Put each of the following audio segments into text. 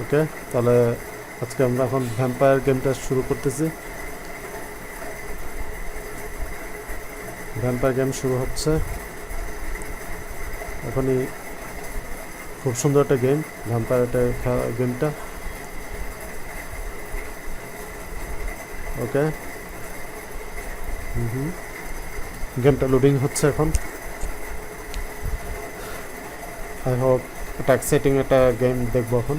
ওকে, তাহলে আজকে আমরা এখন ভ্যাম্পায়ার গেমটা শুরু করতেছি। ভ্যাম্পায়ার গেম শুরু হচ্ছে এখনই। খুব সুন্দর একটা গেম ভ্যাম্পায়ার গেমটা। ওকে, গেমটা লোডিং হচ্ছে এখন। আই হোপ একটা এক্সাইটিং একটা গেম দেখবো এখন।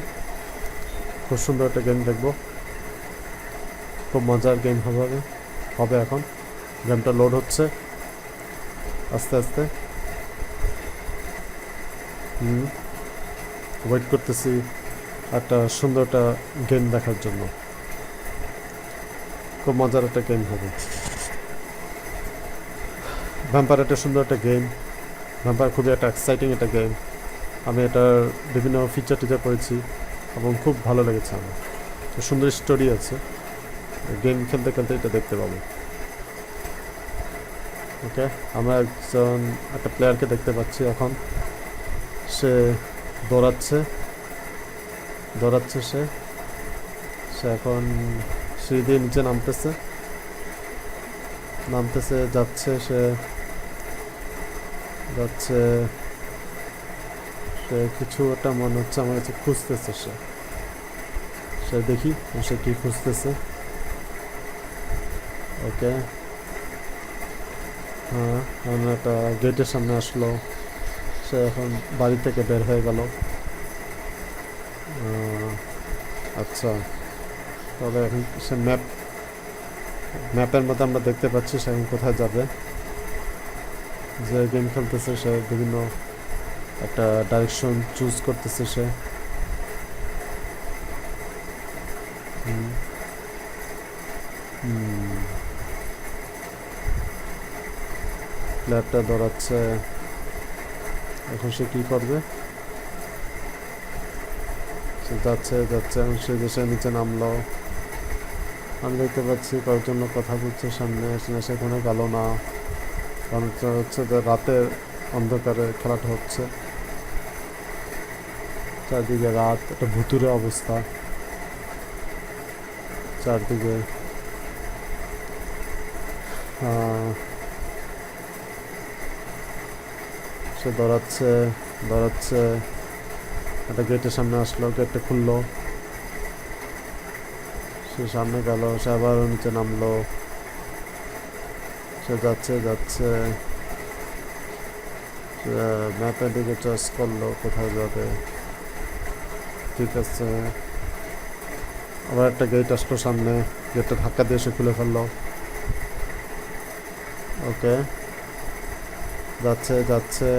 খুব সুন্দর একটা গেম দেখবো, খুব মজার গেম হবে এখন। গেমটা লোড হচ্ছে আস্তে আস্তে। ওয়েট করতেছি একটা সুন্দর একটা গেম দেখার জন্য। খুব মজার একটা গেম হবে। ভ্যাম্পায়ার একটা সুন্দর একটা গেম। ভ্যাম্পায়ার খুবই একটা এক্সাইটিং একটা গেম। আমি এটার বিভিন্ন ফিচার টিচার পড়েছি এবং খুব ভালো লেগেছে আমার। সুন্দর স্টোরি আছে, গেম খেলতে খেলতে এটা দেখতে পাবো। ওকে, আমরা একটা প্লেয়ারকে দেখতে পাচ্ছি এখন। সে দৌড়াচ্ছে সে এখন সিঁড়ি দিয়ে নিচে নামতেছে যাচ্ছে সে কিছু একটা মনে হচ্ছে আমার কাছে খুঁজতেছে সে দেখি সে কি খুঁজতেছে। ওকে, হ্যাঁ, একটা গেটের সামনে আসলো। সে এখন বাড়ি থেকে বের হয়ে গেল। আচ্ছা, তাহলে এখন সে ম্যাপের মধ্যে আমরা দেখতে পাচ্ছি সে এখন কোথায় যাবে। যে গেম খেলতেছে সে বিভিন্ন একটা ডাইরেকশন চুজ করতেছে সে। প্লেয়ারটা দৌড়াচ্ছে, এখন সে কি করবে? সে যাচ্ছে এখন সে দেশের নিচে নামলো। আমি দেখতে পাচ্ছি কয়েকজন কথা বলছে সামনে। সেখানে গেল না, কারণ হচ্ছে যে রাতের অন্ধকারে খেলাটা হচ্ছে। চারদিকে রাত, একটা ভুতুরে অবস্থা চারদিকে। সে দৌড়াচ্ছে একটা গেটের সামনে আসলো, গেটটা খুললো। সে সামনে গেল, সে আবার নিচে নামলো। সে যাচ্ছে ম্যাপের দিকে চয়েস করলো কোথায় যাবে। ঠিক আছে, আবার একটা গেট আসলো সামনে, গেটটা ধাক্কা দিয়ে সে খুলে ফেললো। ওকে, যাচ্ছে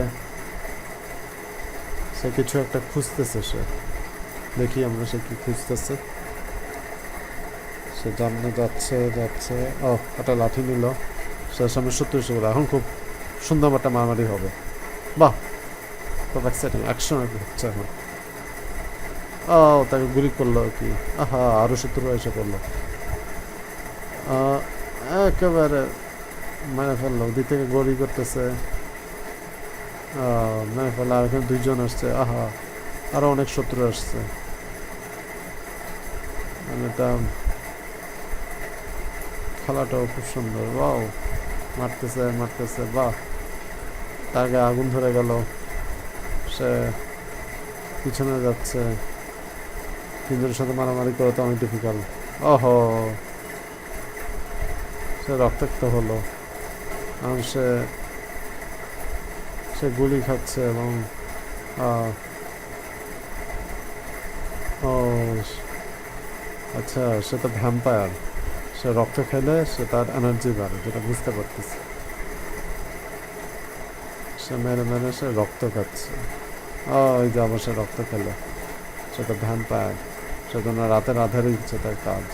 সে কিছু একটা খুঁজতেছে সে। দেখি আমরা সে কি খুঁজতেছে। সে সামনে যাচ্ছে ও একটা লাঠি নিল। সে সামনে শত্রু এসে গেল। এখন খুব সুন্দর একটা মারামারি হবে। বাহ, খুব এক্সাইটিং অ্যাকশন হচ্ছে এখন। ও, তাকে গুলি করলো কি? আহা, আরো শত্রু এসে পড়লো। একেবারে মেরে ফেললো। ওদিক থেকে গুলি করতেছে, মেরে ফেললো। আর এখানে দুইজন আসছে। আহা, আরো অনেক শত্রু আসছে। এটা খেলাটাও খুব সুন্দর। বাহ, মারতেছে বাহ। তার গায়ে আগুন ধরে গেল। সে পিছনে যাচ্ছে। তিনজনের সাথে মারামারি করা তো অনেক ডিফিকাল্ট। ওহো, সে রক্তাক্ত হলো। এবং সে গুলি খাচ্ছে এবং ও আচ্ছা, সে তো ভ্যাম্পায়ার। সে রক্ত খেলে সে তার এনার্জি বাড়ে, যেটা বুঝতে পারতেছি। সে মেরে সে রক্ত খাচ্ছে। ওই যে আবার সে রক্ত খেলো। সে তো ভ্যাম্পায়ার, সেজন্য রাতের আধারে দিচ্ছে তার কাজ।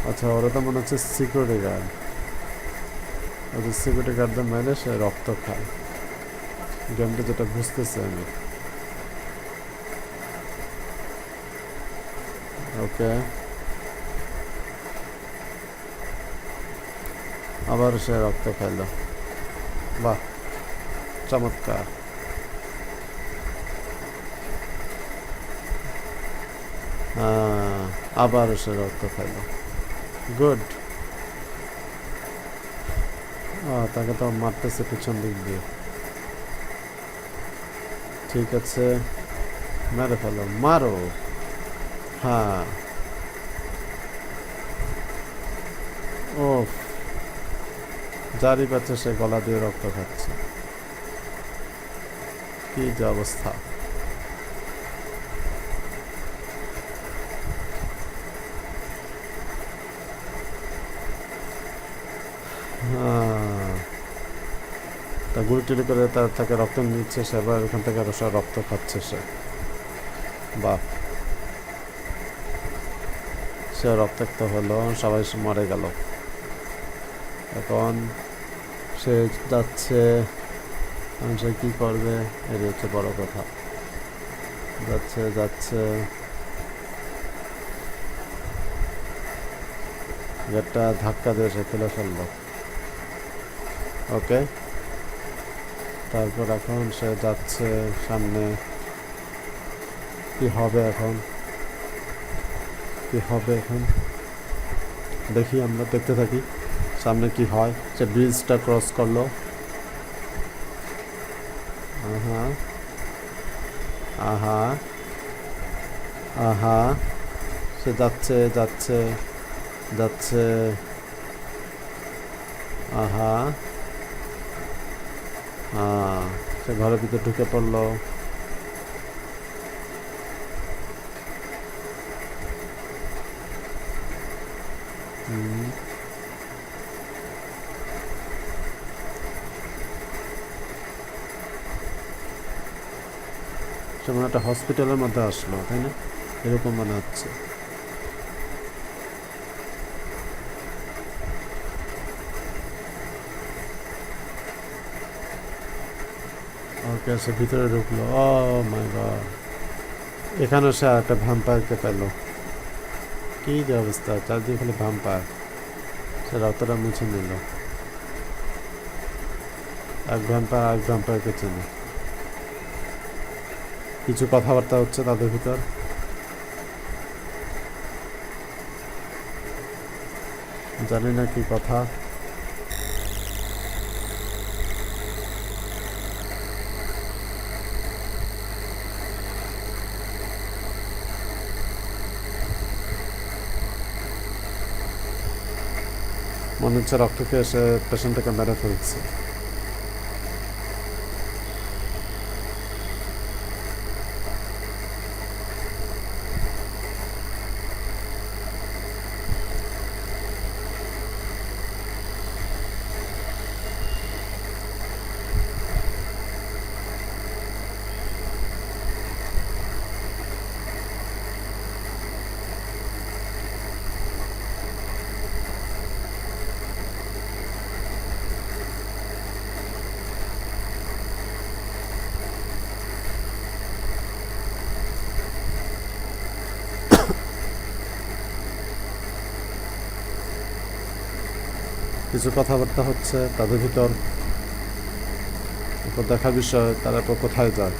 আচ্ছা, ওরা তো মনে হচ্ছে সিকিউরিটি গার্ড। ওদের সিকিউরিটি গার্ডদের মেরে সে রক্ত খায়। গেমটা যেটা বুঝতেছি আমি। ওকে, আবার সে রক্ত খাইল। বাহ, চমৎকার। আবার সে রক্ত খাইল। গুড। তাকে তো মারতেছে পিছন দিক দিয়ে। ঠিক আছে, মেরে ফেলো, মারো। হ্যাঁ। ও, যারই পাচ্ছে সে গলা দিয়ে রক্ত খাচ্ছে। কি যে অবস্থা। তা গুলি টুলি করে তাকে রক্ত নিচ্ছে সে, আবার এখান থেকে আরো সব রক্ত খাচ্ছে সে। বাহ, সে রক্তাক্ত হলো, সবাই মরে গেল। এখন সে যাচ্ছে, সে কি করবে এর হচ্ছে বড় কথা। যাচ্ছে যাচ্ছে, গেটটা ধাক্কা দিয়ে সে খুলে ফেললো। ওকে, তারপর এখন সে যাচ্ছে সামনে। কি হবে এখন, কি হবে এখন দেখি, আমরা দেখতে থাকি সামনে কি হয়। সে ব্রিজটা ক্রস করলো। আহা আহা আহা, সে যাচ্ছে যাচ্ছে যাচ্ছে। আহা, সে ঘরের ভিতরে ঢুকে পড়লো। সে মনে একটা হসপিটালের মধ্যে আসলো, তাই না? এরকম মনে হচ্ছে। ওকে, সে ভিতরে ঢুকলো। ও মাই গড, এখানেও সে একটা ভ্যাম্পায়ারকে পেল। কি যে অবস্থা, চারদিকে খালি ভ্যাম্পায়ার। সে রক্তটা মুছে নিল। এক ভ্যাম্পায়ারকে চেনে। কিছু কথাবার্তা হচ্ছে তাদের ভিতর। জানি না কি কথা। মনে হচ্ছে রক্ত খেয়ে এসে পেশেন্টটাকে মেরে ফেলছে। কিছু কথাবার্তা হচ্ছে তাদের ভিতর। দেখার বিষয় তারা কোথায় যায়।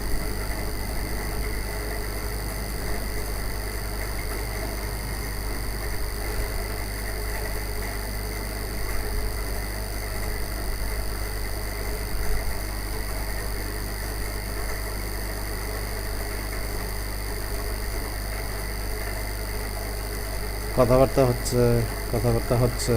কথাবার্তা হচ্ছে, কথাবার্তা হচ্ছে।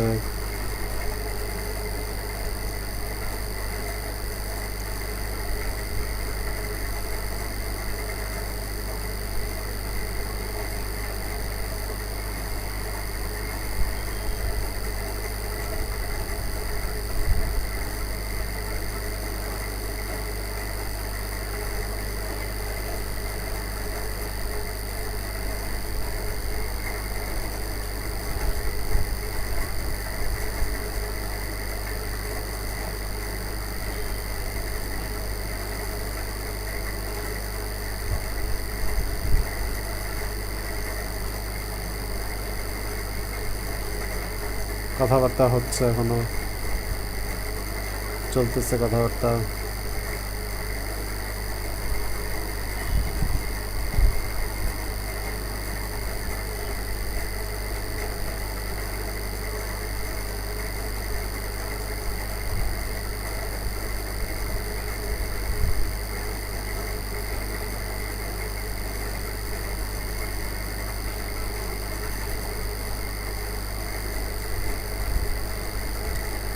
কথাবার্তা হচ্ছে, এখনো চলতেছে কথাবার্তা।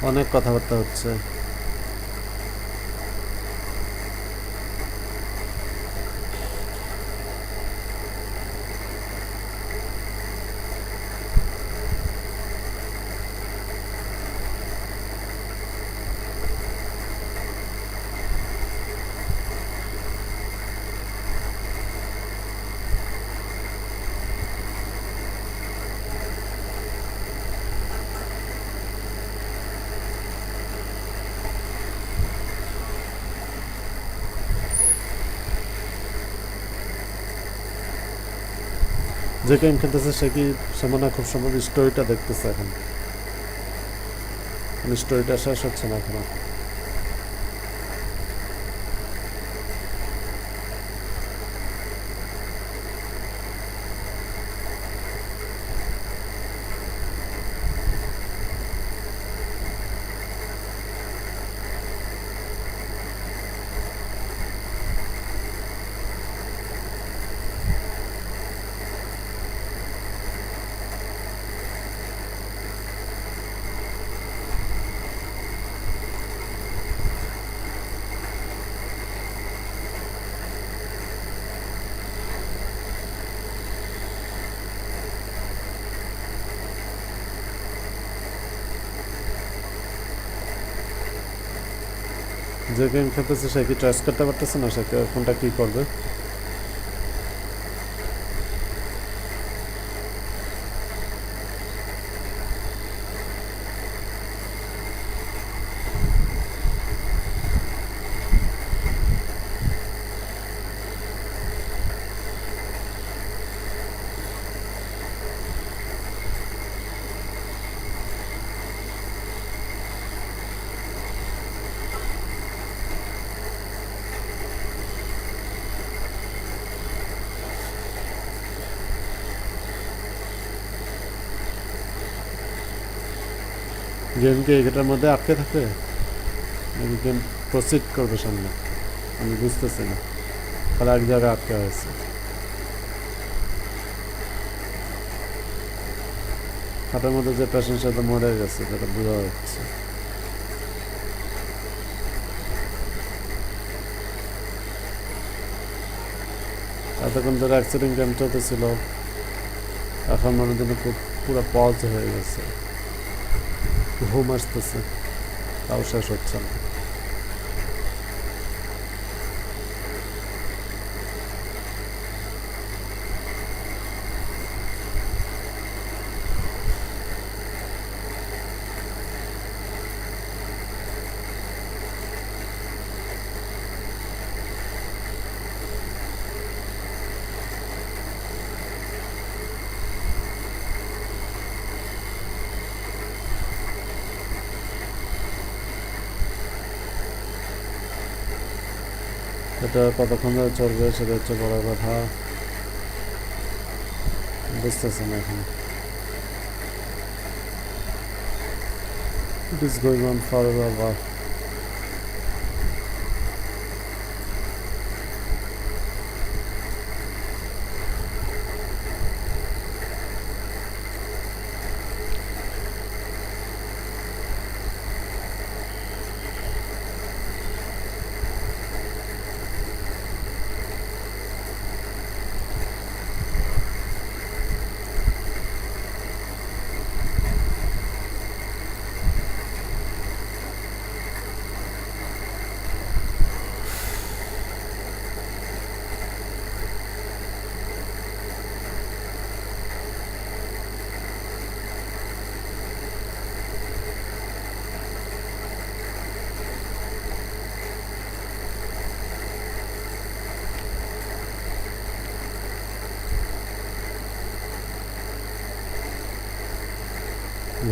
অনেক কথাবার্তা হচ্ছে। যে গেম খেলতেছে সে মনে হয় খুব সম্ভব স্টোরিটা দেখতেছে এখন, স্টোরিটা শেষ হচ্ছে না এখনো। যে গেম খেলতেছে সে কি চয়েস করতে পারতেছে না সে কোনটা কি করবে। গেমকে এটার মধ্যে আটকে থাকবে, গেম প্রসিড করবে সামনে, আমি বুঝতেছি না, তাহলে এক জায়গায় আটকে হয়েছে। হাটের মধ্যে যে পেশেন্ট সাথে মরে গেছে যেটা বোঝা যাচ্ছে। এতক্ষণ ধরে অ্যাক্সিডেন্ট গেম চলতেছিল, এখন মনে জন্য খুব পুরো পজ হয়ে গেছে, ঘুম আসতেছে, তাও শেষ হচ্ছে না। এটা কতক্ষণ ধরে চলবে সেটা হচ্ছে বড় কথা, বুঝতেছে না এখন। It is going on forever.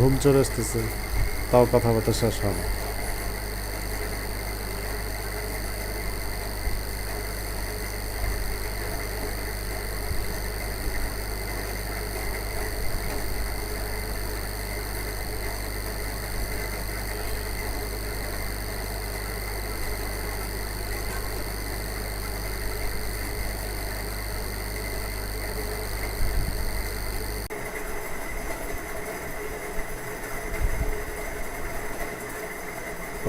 ঘুম চলে আসতেছে, তাও কথাবার্তা শেষ হয় না।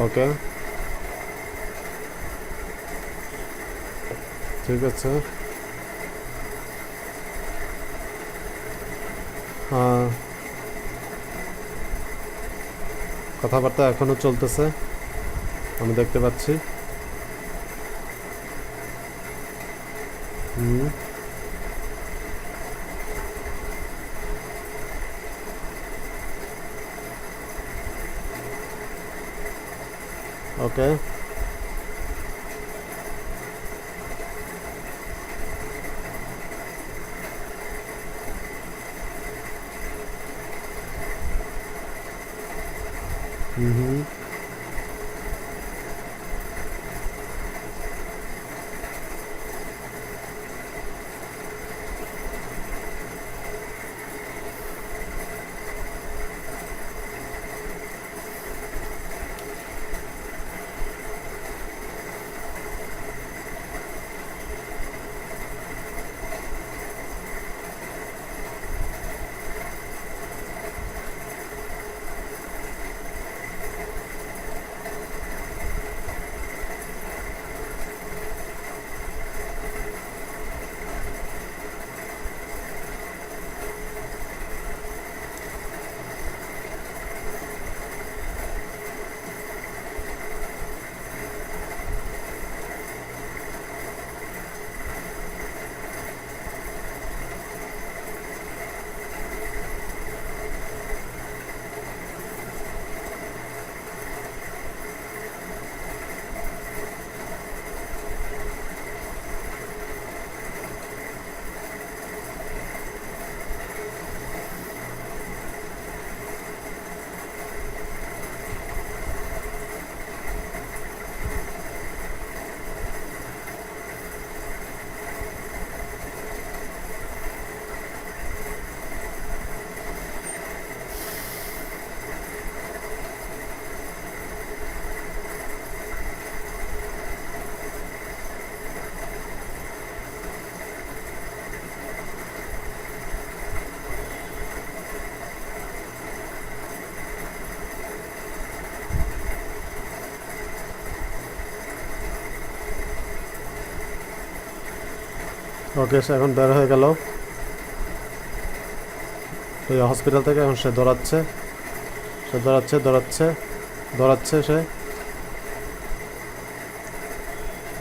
ওকে, ঠিক আছে। হ্যাঁ, কথাবার্তা এখনো চলতেছে, আমি দেখতে পাচ্ছি। হুম, ওকে। হুম হুম, ওকে। সে এখন বের হয়ে গেল এই হসপিটাল থেকে। এখন সে দৌড়াচ্ছে, সে দৌড়াচ্ছে, দৌড়াচ্ছে, দৌড়াচ্ছে সে।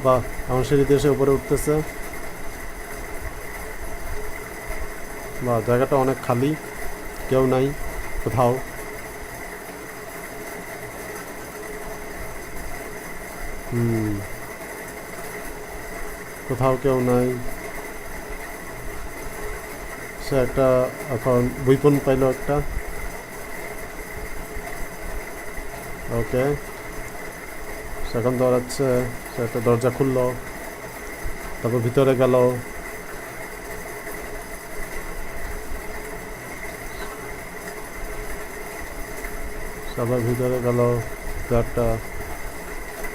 বা এখন সিঁড়ি দিয়ে সে উপরে উঠতেছে। বা জায়গাটা অনেক খালি, কেউ নাই কোথাও। হুম, কোথাও কেউ নাই। সে একটা এখন উইপন পাইলো একটা। ওকে, সে এখন দৌড়াচ্ছে। সে একটা দরজা খুললো, তারপর ভিতরে গেল। সবাই ভিতরে গেল। তো একটা,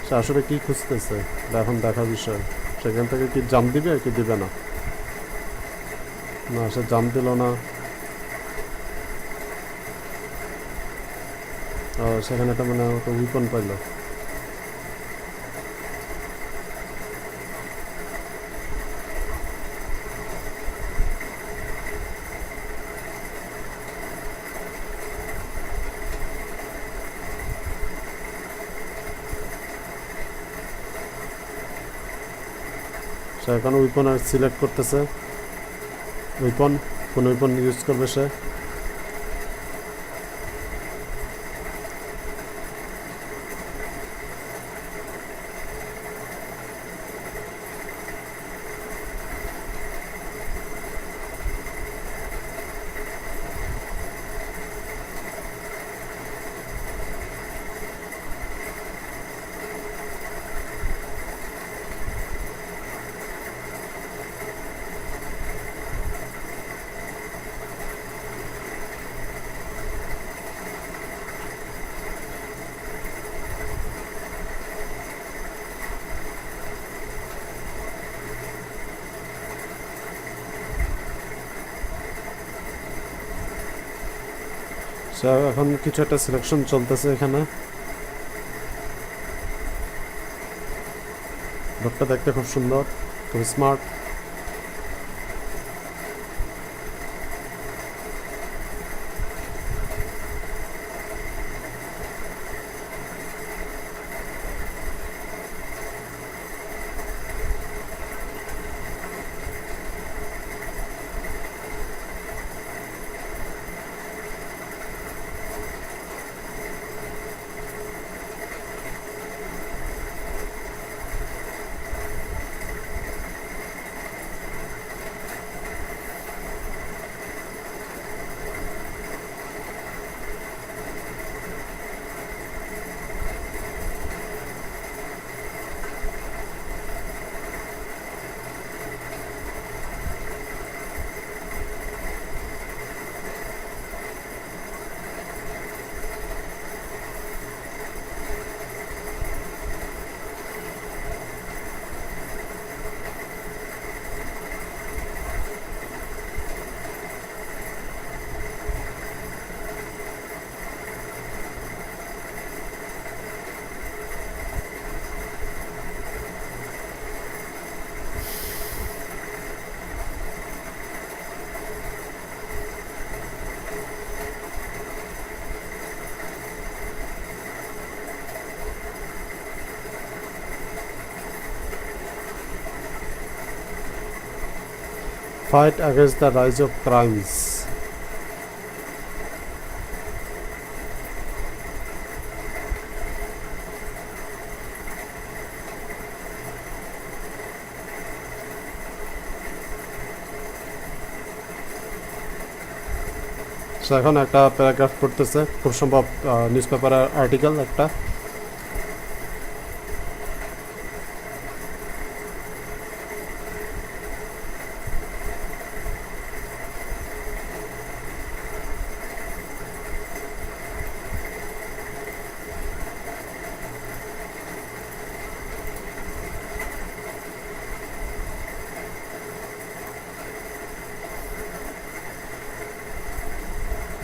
সে আসলে কি খুঁজতেছে এটা এখন দেখার বিষয়। সেখান থেকে কি জাম দিবে কি দিবে না? না, সে জাম দিল না। সেখানে একটা মানে একটা উইপন পাইলো। সে এখন উইপন আর সিলেক্ট করতেছে। উইপন, কোন উইপন ইউজ করবে সে। সে এখন কিছু একটা সিলেকশন চলতেছে এখানে। লোকটা দেখতে খুব সুন্দর, খুব smart. Fight against the rise of crimes. এখন একটা প্যারাগ্রাফ পড়তেছে, খুব সম্ভব নিউজ পেপারের আর্টিকেল একটা।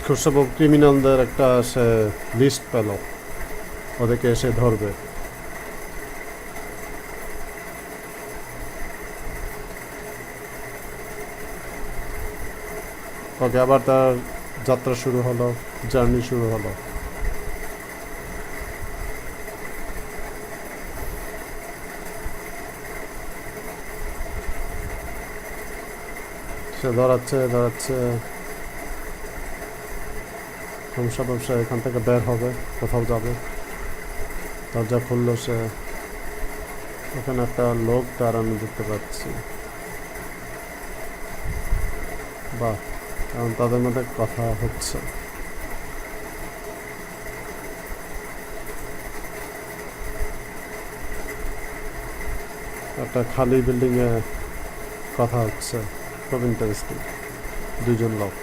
খুব সম্ভব ক্রিমিনালদের একটা সে লিস্ট পেল, ওদেরকে এসে ধরবে। ওকে, আবার তার যাত্রা শুরু হলো, জার্নি শুরু হলো। সে দৌড়াচ্ছে দৌড়াচ্ছে, সমস্যা ব্যবসা এখান থেকে বের হবে, কোথাও যাবে। দরজা খুললো সে, এখানে একটা লোক দাঁড়ানো দেখতে পাচ্ছি। বাহ, কারণ তাদের মধ্যে কথা হচ্ছে। একটা খালি বিল্ডিংয়ে কথা হচ্ছে, খুব ইন্টারেস্টিং। দুজন লোক,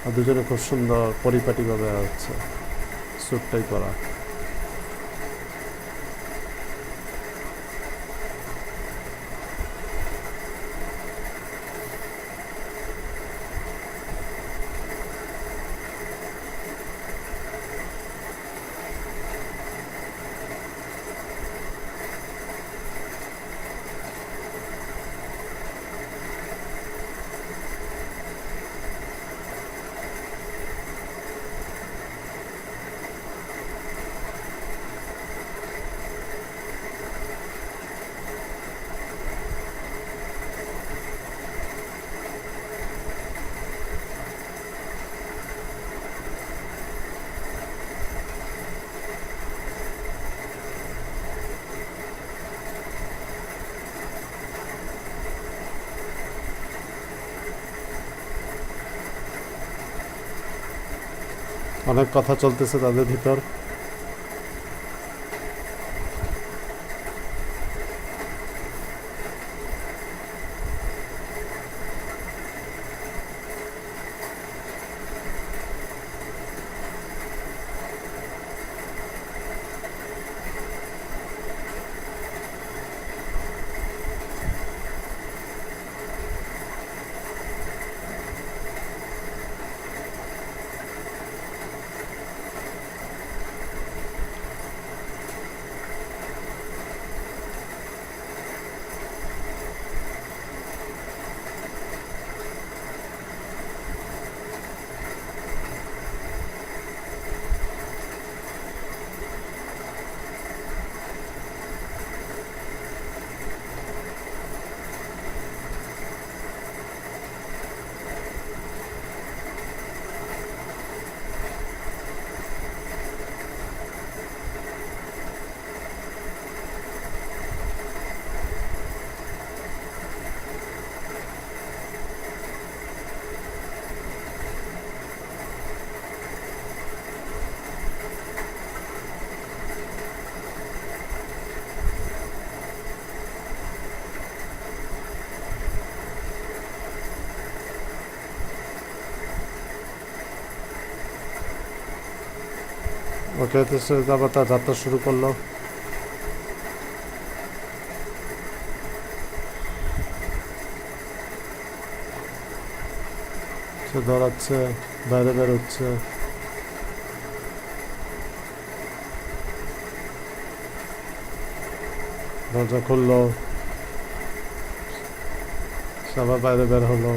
আর দুজনে খুব সুন্দর পরিপাটিভাবে হচ্ছে, স্যুটটাই পরা। অনেক কথা চলতেছে তাদের ভিতর। ওকে, তো সে আবার তার যাত্রা শুরু করলো। সে দৌড়াচ্ছে, বাইরে বেরোচ্ছে, দরজা খুললো, সে আবার বাইরে বের হলো।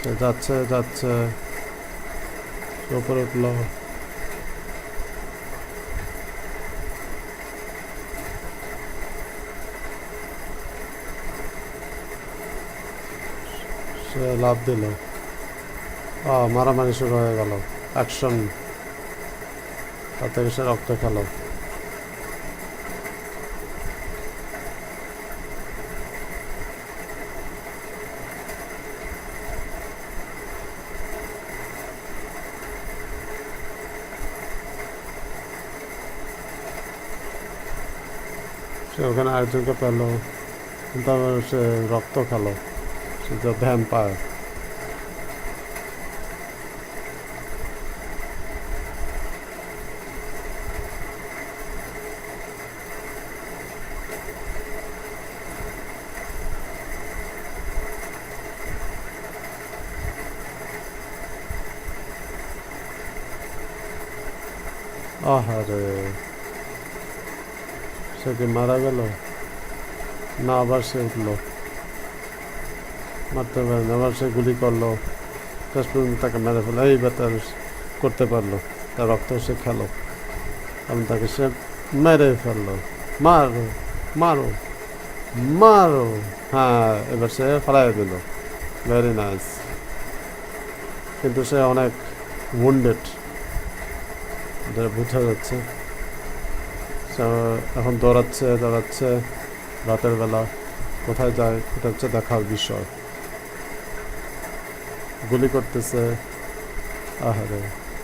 সে যাচ্ছে যাচ্ছে, সে উপরে উঠলো। সে লাফ দিল, মারামারি শুরু হয়ে গেল, অ্যাকশন। তার থেকে সে রক্ত খেলো। সে ওখানে আরেকজনকে পেল, কিন্তু আবার সে রক্ত খেলো, সে যে ভ্যাম্পায়ার। আহারে, সে কি মারা গেল? না, আবার সে উঠলো, মারতে পারে না, আবার সে গুলি করলো, শেষ পর্যন্ত তাকে মেরে ফেলো। এইবার তার করতে পারলো, তার রক্ত সে খেলো, এবং তাকে সে মেরে ফেললো। মারো মারো মারো, হ্যাঁ, এবার সে ফেলাই দিল। Very nice. কিন্তু সে অনেক উন্ডেড, যেটা বোঝা যাচ্ছে। সে এখন দৌড়াচ্ছে দৌড়াচ্ছে, রাতের বেলা কোথায় যায় এটা হচ্ছে দেখার বিষয়। গুলি করতেছে, আহারে,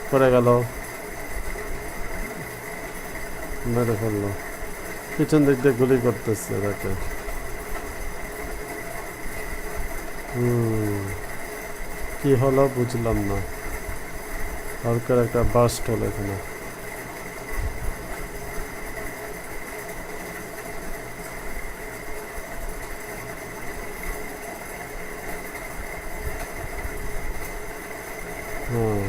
পড়ে গেল, মেরে ফেললো। পিছন দিক দিয়ে গুলি করতেছে তাকে। কি হলো বুঝলাম না, হালকার একটা বাস্ট হলো এখানে। হ্যাঁ,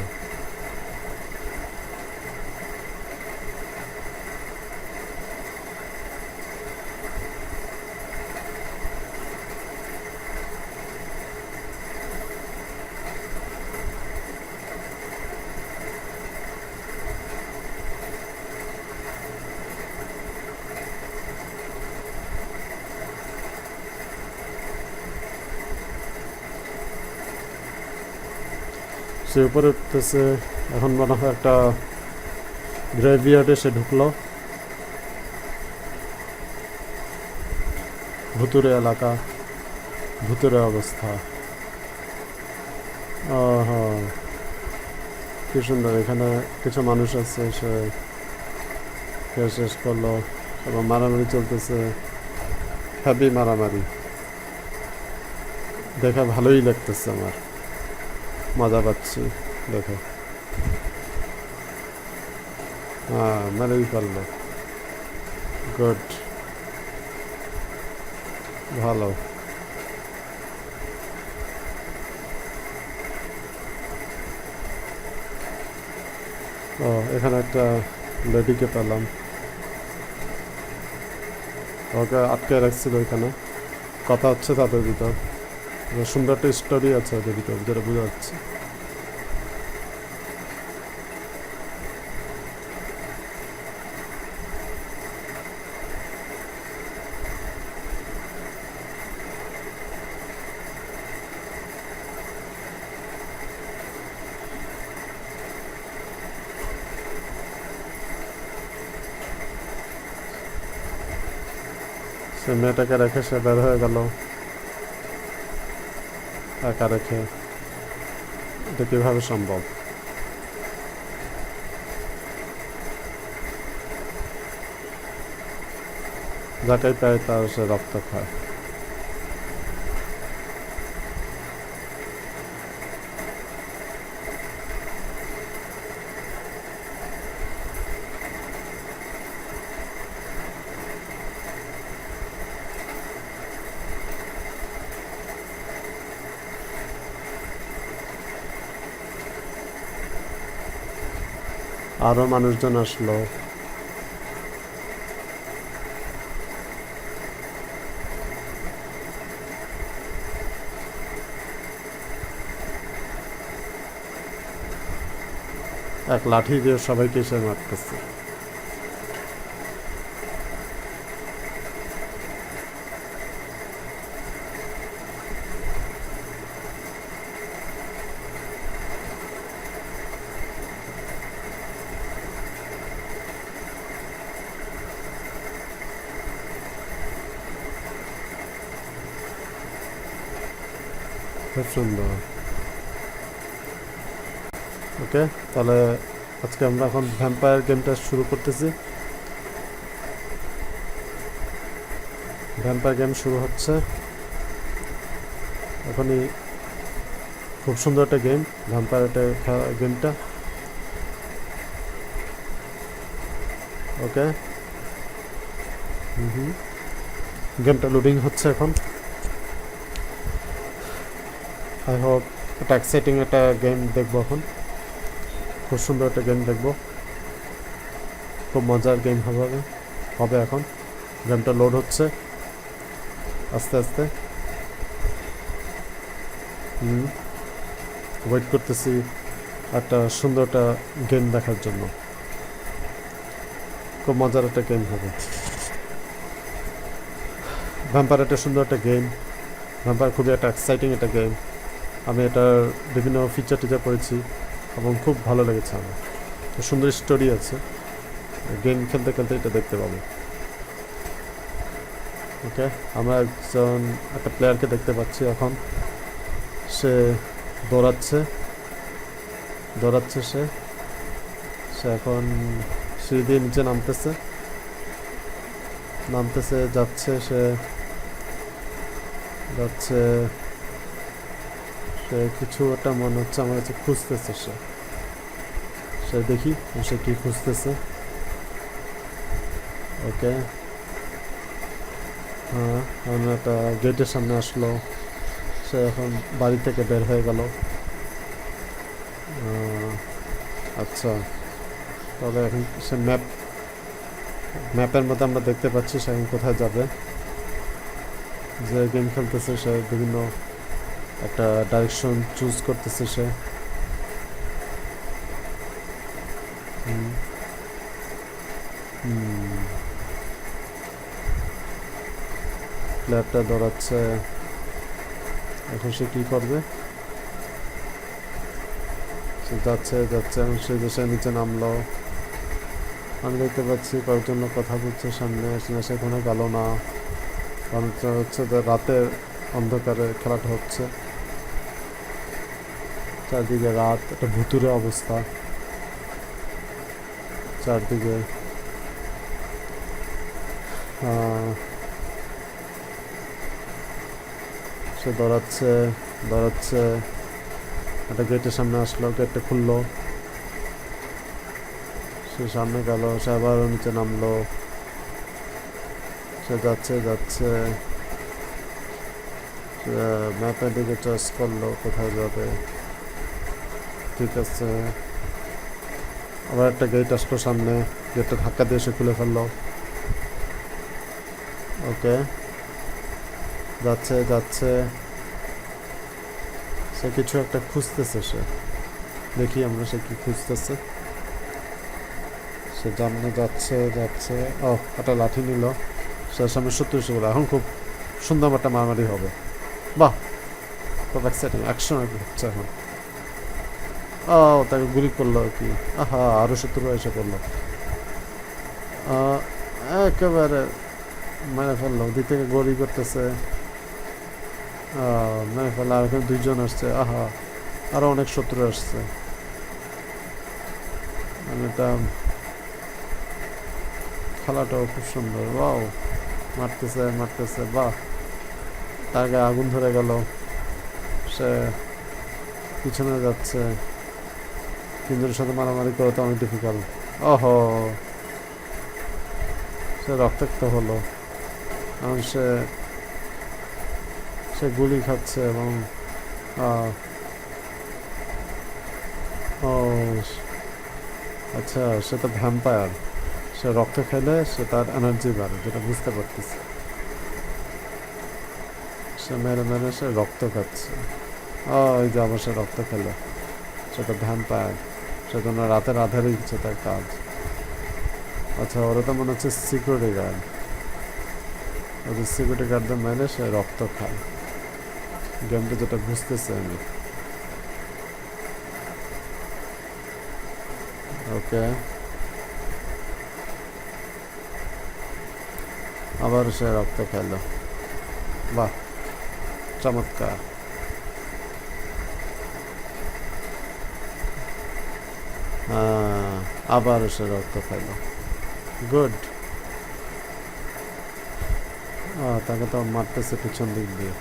সে উপরে উঠতেছে। এখন মনে হয় একটা গ্রেভিয়ার্ডে সে ঢুকলো, ভুতুরে এলাকা, ভুতুরে অবস্থা। কি সুন্দর, এখানে কিছু মানুষ আছে, সে খেয়ে শেষ করলো এবং মারামারি চলতেছে, হ্যাভি মারামারি। দেখে ভালোই লাগতেছে, আমার মজা পাচ্ছি দেখে। হ্যাঁ, মেরেই ফেললো, গুড, ভালো। এখানে একটা লেডিকে পেলাম, ওকে আটকে রাখছিল এখানে, কথা হচ্ছে তাদের ভিতর। সুন্দর একটা স্টোরি আছে ওদের ভিতর, যেটা বোঝা যাচ্ছে। সে মেয়েটাকে রেখে সে বের হয়ে গেল একা রেখে। এটা কিভাবে সম্ভব? যাকেই পায় তার সে রক্ত খায়। আরো মানুষজন আসলো। এক লাঠি দিয়ে সবাইকে সে মারতেছে। খুব সুন্দর। ওকে, তাহলে আজকে আমরা এখন ভ্যাম্পায়ার গেমটা শুরু করতেছি। ভ্যাম্পায়ার গেম শুরু হচ্ছে এখনই। খুব সুন্দর একটা গেম ভ্যাম্পায়ার গেমটা। ওকে, গেমটা লোডিং হচ্ছে এখন। আই হোপ একটা এক্সাইটিং একটা গেম দেখবো এখন। খুব সুন্দর একটা গেম দেখবো, খুব মজার গেম হবে এখন। গেমটা লোড হচ্ছে আস্তে আস্তে। ওয়েট করতেছি একটা সুন্দর একটা গেম দেখার জন্য। খুব মজার একটা গেম হবে। ভ্যাম্পায়ার একটা সুন্দর একটা গেম। ভ্যাম্পায়ার খুবই একটা এক্সাইটিং একটা গেম। আমি এটার বিভিন্ন ফিচার টিচার পড়েছি এবং খুব ভালো লেগেছে আমার। সুন্দর স্টোরি আছে। গেম খেলতে খেলতে এটা দেখতে পাবো। ওকে, আমরা একটা প্লেয়ারকে দেখতে পাচ্ছি এখন। সে দৌড়াচ্ছে সে এখন সিঁড়ি দিয়ে নিচে নামতেছে যাচ্ছে সে কিছু একটা মনে হচ্ছে আমার কাছে খুঁজতেছে। সে দেখি সে কি খুঁজতেছে। ওকে, হ্যাঁ, আমরা একটা গেটের সামনে আসলো। সে এখন বাড়ি থেকে বের হয়ে গেল। আচ্ছা, তবে এখন সে ম্যাপের মধ্যে আমরা দেখতে পাচ্ছি সে এখন কোথায় যাবে। যে গেম খেলতেছে সে বিভিন্ন একটা ডাইরেকশন চুজ করতেছে। সে প্লেয়ারটা দৌড়াচ্ছে। এখন সে কি করবে? সে যাচ্ছে এবং সে দেশের নিচে নামলো। আমি দেখতে পাচ্ছি কয়েকজন লোক কথা বলছে সামনে। সে কোনো গেল না, কারণ হচ্ছে যে রাতের অন্ধকারে খেলাটা হচ্ছে। চারদিকে রাত, একটা ভুতুরে অবস্থা চারদিকে। সে দৌড়াচ্ছে একটা গেটের সামনে আসলো। গেটটা খুললো, সে সামনে গেল। সে আবার নিচে নামলো। সে যাচ্ছে ম্যাপের দিকে চয়েস করলো কোথায় যাবে। ঠিক আছে, আবার একটা গেট আসলো সামনে। গেটটা ধাক্কা দিয়ে সে খুলে ফেললো। ওকে, যাচ্ছে সে কিছু একটা খুঁজতেছে। সে দেখি আমরা সে কি খুঁজতেছে। সে সামনে যাচ্ছে। ও, একটা লাঠি নিল। সে সামনে 70 বলে। এখন খুব সুন্দর একটা মারামারি হবে। বাহ, খুব এক্সাইটিং অ্যাকশন হচ্ছে এখন। ও, তাকে গুলি করলো কি? আহা, আরো 70 এসে পড়লো। একেবারে মেরে ফেললো, ওদিক থেকে গুলি করতেছে। মেরে ফেললো, আর এখানে 2 জন আসছে। আহা, আরো অনেক শত্রু আসছে। মানে এটা খেলাটাও খুব সুন্দর। ওয়াও, মারতেছে মারতেছে, বাহ। তার গায়ে আগুন ধরে গেল, সে পিছনে যাচ্ছে। তিনজনের সাথে মারামারি করে তো অনেক ডিফিকাল্ট। ওহো, সে রক্তাক্ত হলো। কারণ সে সে গুলি খাচ্ছে এবং ও আচ্ছা, সে তো ভ্যাম্পায়ার। সে রক্ত খেলে সে তার এনার্জি বাড়ে, যেটা বুঝতে পারতেছি। সে মেরে মেরে সে রক্ত খাচ্ছে। ওই যে আবার সে রক্ত খেলো। সে তো ভ্যাম্পায়ার, সেজন্য রাতের আধারেই হচ্ছে তার কাজ। আচ্ছা, ওরা তো মনে হচ্ছে সিকিউরিটি গার্ড। ওদের সিকিউরিটি গার্ডদের মেরে সে রক্ত খায়। গেমটা যেটা বুঝতেছে আমি। ওকে, আবার সে রক্ত খেলো। বাহ, চমৎকার। আবার সে রক্ত খেলো। গুড। তাকে তো মারতেছে পিছন দিক দিয়ে।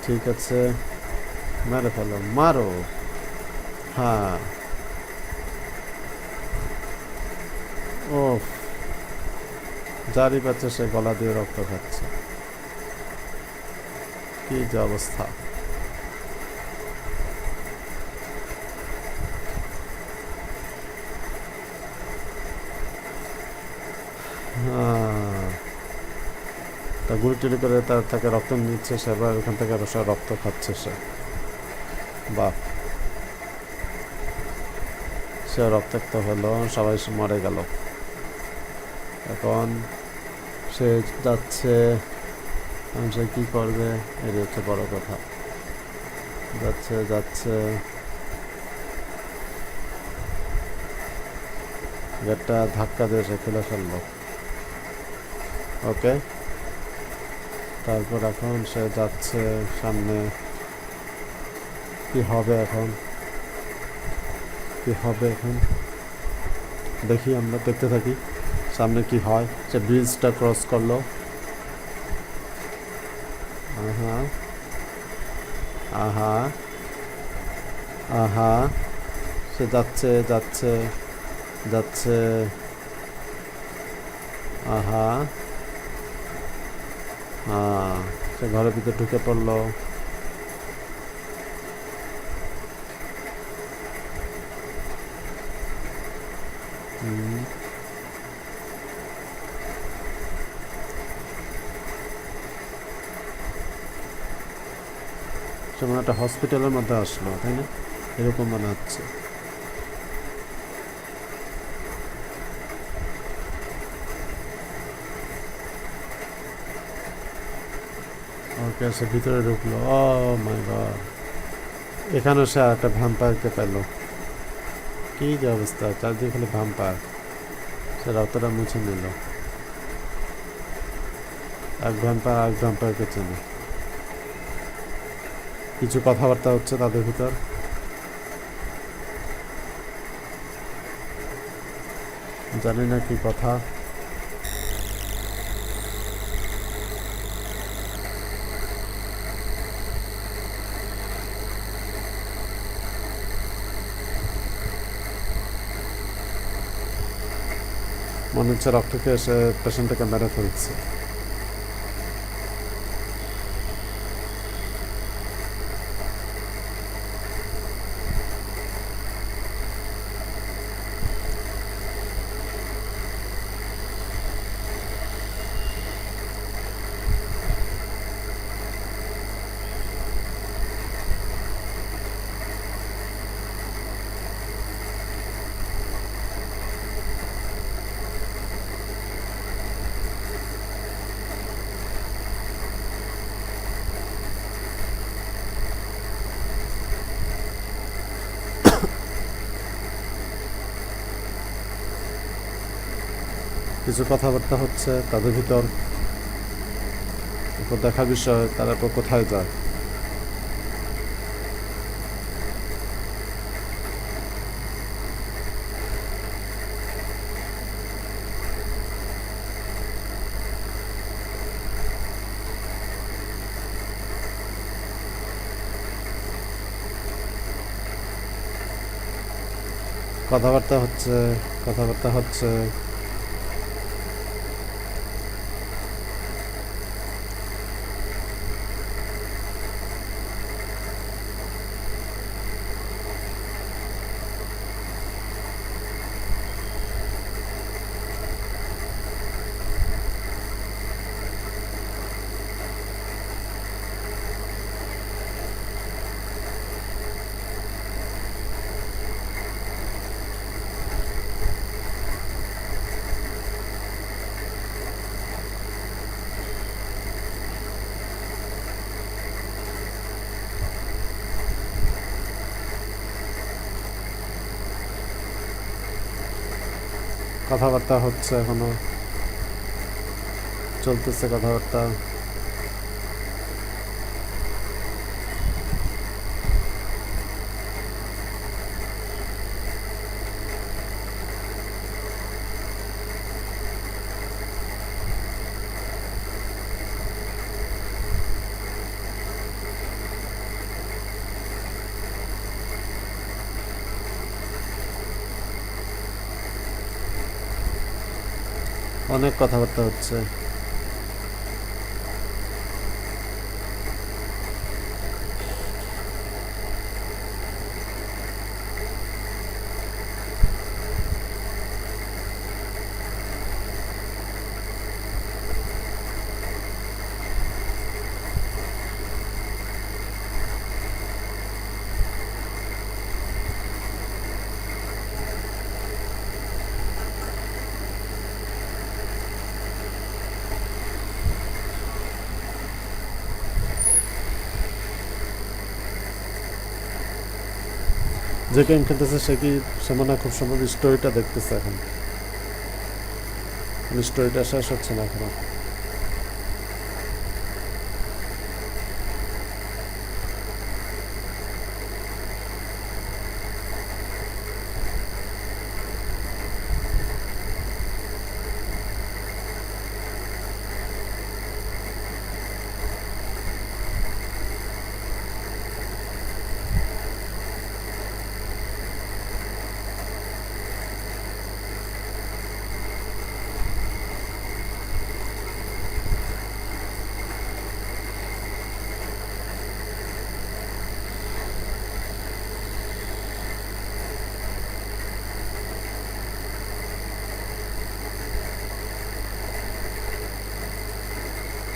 ঠিক আছে, মেরে ফেলো, মারো। হ্যাঁ, ও, যারই পাচ্ছে সে গলা দিয়ে রক্ত খাচ্ছে। কি যে অবস্থা। তা গুলি টুলি করে তাকে রক্ত নিচ্ছে সে, আবার ওখান থেকে আরো সে রক্ত খাচ্ছে সে। বাহ, সে রক্তাক্ত হলো, সবাই মরে গেল। এখন সে যাচ্ছে, সে কি করবে, এর হচ্ছে বড় কথা। যাচ্ছে যাচ্ছে, গেটটা ধাক্কা দিয়ে সে খুলে ফেললো। ওকে, তারপর এখন সে যাচ্ছে সামনে। কি হবে এখন, কি হবে এখন দেখি, আমরা দেখতে থাকি সামনে কি হয়। সে ব্রিজটা ক্রস করলো। আহা আহা আহা, সে যাচ্ছে যাচ্ছে যাচ্ছে। আহা, সে ঘরের ভিতরে ঢুকে পড়লো। সে মনে একটা হসপিটালের মধ্যে আসলো, তাই না? এরকম মনে হচ্ছে। ওকে, সে ভিতরে ঢুকলো। ও মাই গড, এখানে সে একটা ভ্যাম্পায়ারকে পেল। কি যে অবস্থা, চারদিকে খালি ভ্যাম্পায়ার। সে রক্তটা মুছে নিল। এক ভ্যাম্পায়ারকে চেনে। কিছু কথাবার্তা হচ্ছে তাদের ভিতর। জানি না কি কথা। মনে হচ্ছে রক্ত খেয়ে এসে পেশেন্টটাকে মেরে ফেলছে। কিছু কথাবার্তা হচ্ছে তাদের ভিতর, এরপর দেখার বিষয় তারা এরপর কোথায় যায়। কথাবার্তা হচ্ছে, কথাবার্তা হচ্ছে, কথাবার্তা হচ্ছে, এখনো চলতেছে কথাবার্তা। অনেক কথাবার্তা হচ্ছে। যে গেম খেলতেছে সে মনে হয় খুব সম্ভব স্টোরিটা দেখতেছে এখন, স্টোরিটা শেষ হচ্ছে না এখনো।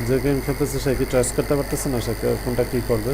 যে গেম খেলতেছে সে কি চয়েস করতে পারতেছে না সে কোনটা কি করবে।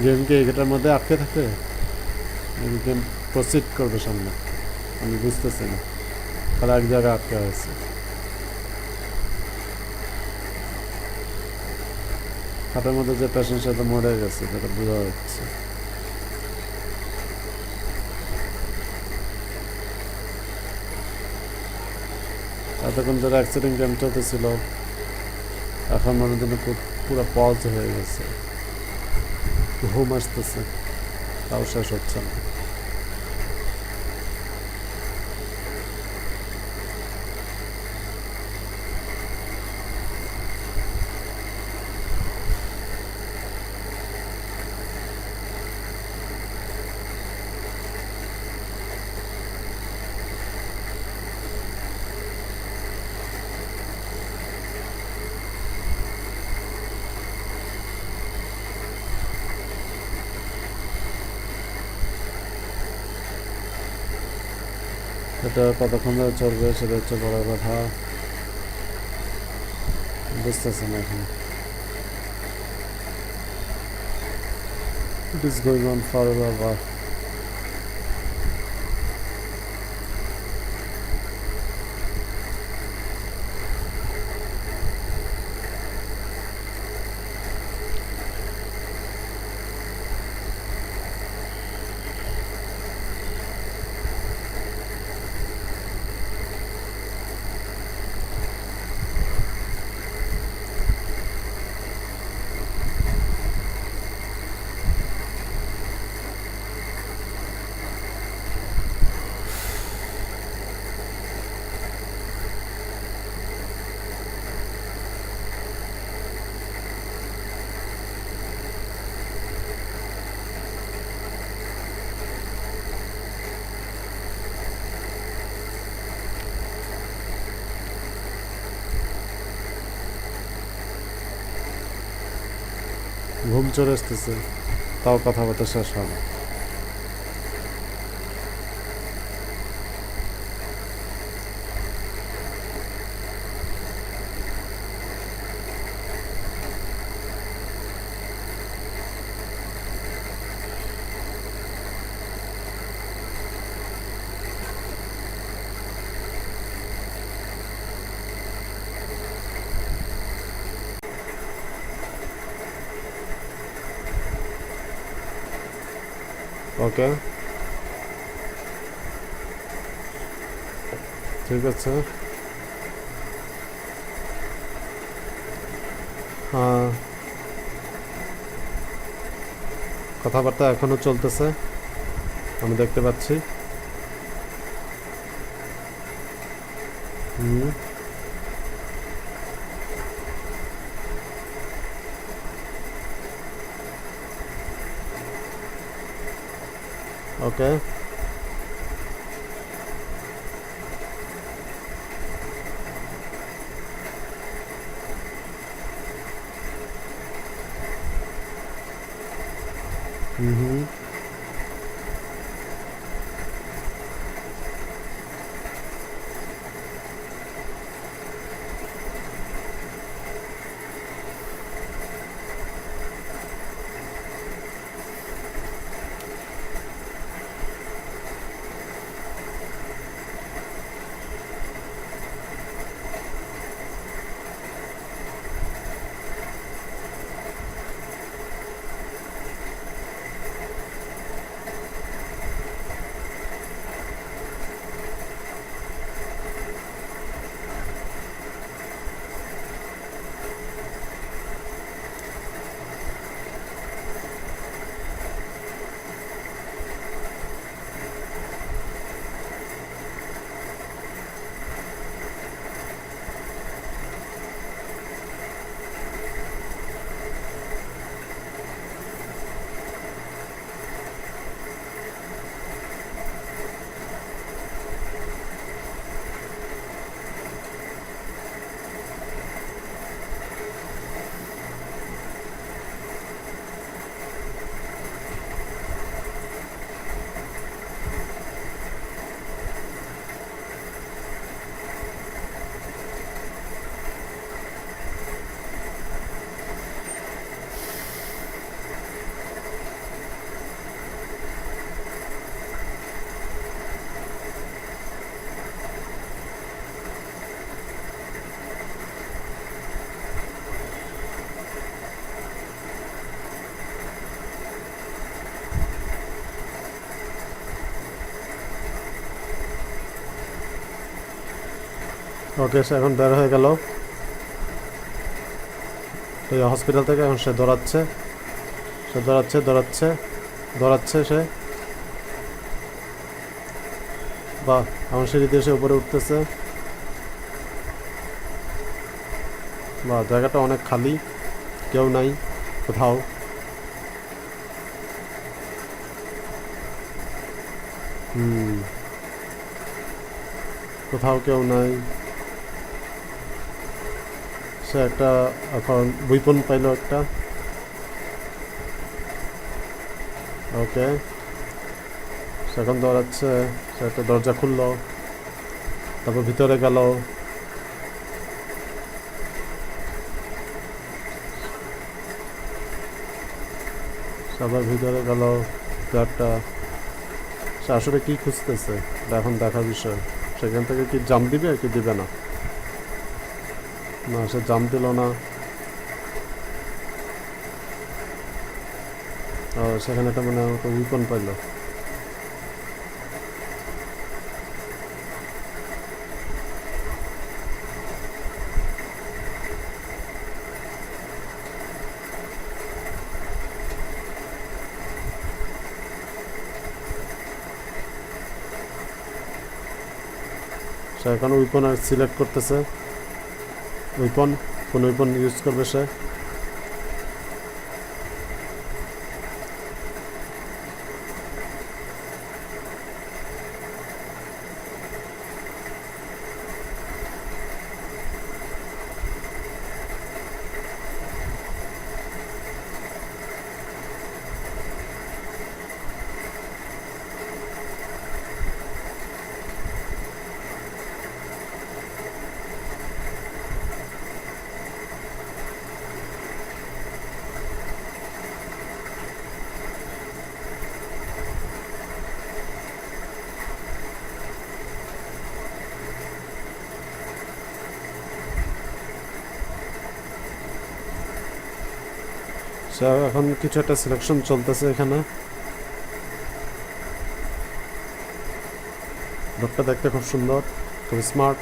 গেম কি এটার মধ্যে আটকে থাকে, গেম প্রসিড করবে সামনে, আমি বুঝতেছি না, তাহলে এক জায়গায় আটকে হয়েছে। খাটের মধ্যে যে পেশেন্ট সাথে মরে গেছে সেটা বোঝা যাচ্ছে। এতক্ষণ ধরে অ্যাক্সিডেন্ট গেম চলতেছিল, এখন মনে জন্য পুরো পজ হয়ে গেছে, ঘুম আসতেছে, তাও শেষ হচ্ছে না। এটা কতক্ষণ ধরে চলবে সেটা হচ্ছে বড় কথা, বুঝতেছে না এখন। It is going on forever. ঘুম চলে আসতেছে, তাও কথাবার্তা শেষ হয় না। ওকে, ঠিক আছে। হ্যাঁ, কথাবার্তা এখনো চলতেছে, আমি দেখতে পাচ্ছি। হুম, ওকে। হুম হুম, ওকে। সে এখন বের হয়ে গেল এই হসপিটাল থেকে। এখন সে দৌড়াচ্ছে, সে দৌড়াচ্ছে দৌড়াচ্ছে দৌড়াচ্ছে সে। বা এখন সিঁড়ি দিয়ে সে উপরে উঠতেছে। বা জায়গাটা অনেক খালি, কেউ নাই কোথাও। কোথাও কেউ নাই। সে একটা এখন উইপন পাইল একটা। ওকে, সে এখন দৌড়াচ্ছে। সে একটা দরজা খুললো, তারপর ভিতরে গেল, সবার ভিতরে গেল প্লেয়ারটা। সে আসলে কি খুঁজতেছে এখন দেখার বিষয়। সেখান থেকে কি জাম্প দিবে কি দিবে না? না, সে জাম্প দিল না। সেখানে একটা মানে উইপন পাইল। সে এখন উইপন আর সিলেক্ট করতেছে। উইপন, কোন উইপন ইউজ করবে সে। এখন কিছু একটা সিলেকশন চলতেছে এখানে। লোকটা দেখতে খুব সুন্দর, খুব smart.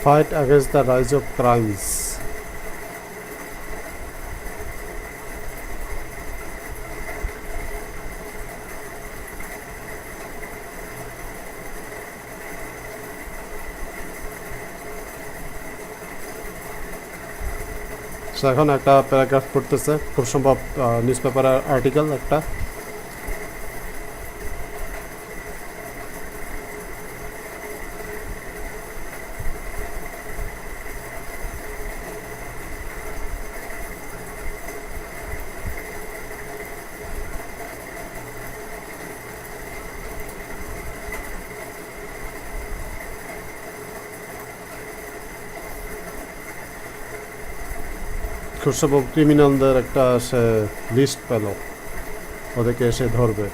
Fight against the rise of crimes. এখন একটা প্যারাগ্রাফ পড়তেছে, খুব সম্ভব নিউজ পেপারের আর্টিকেল একটা। খুব সম্ভব ক্রিমিনালদের একটা সে লিস্ট পেল, ওদেরকে এসে ধরবে।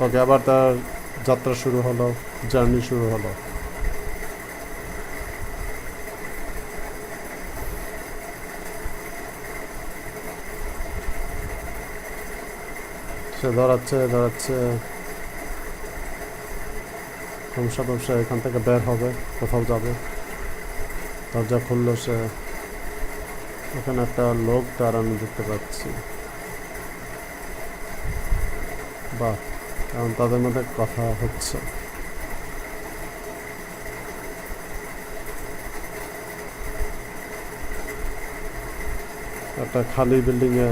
ওকে, আবার তার যাত্রা শুরু হলো, জার্নি শুরু হলো। সে দৌড়াচ্ছে দৌড়াচ্ছে, সম্ভব সে এখান থেকে বের হবে, কোথাও যাবে। দরজা খুললো সে, এখানে একটা লোক দাঁড়ানো দেখতে পাচ্ছি। বাহ, কারণ তাদের মধ্যে কথা হচ্ছে। একটা খালি বিল্ডিংয়ে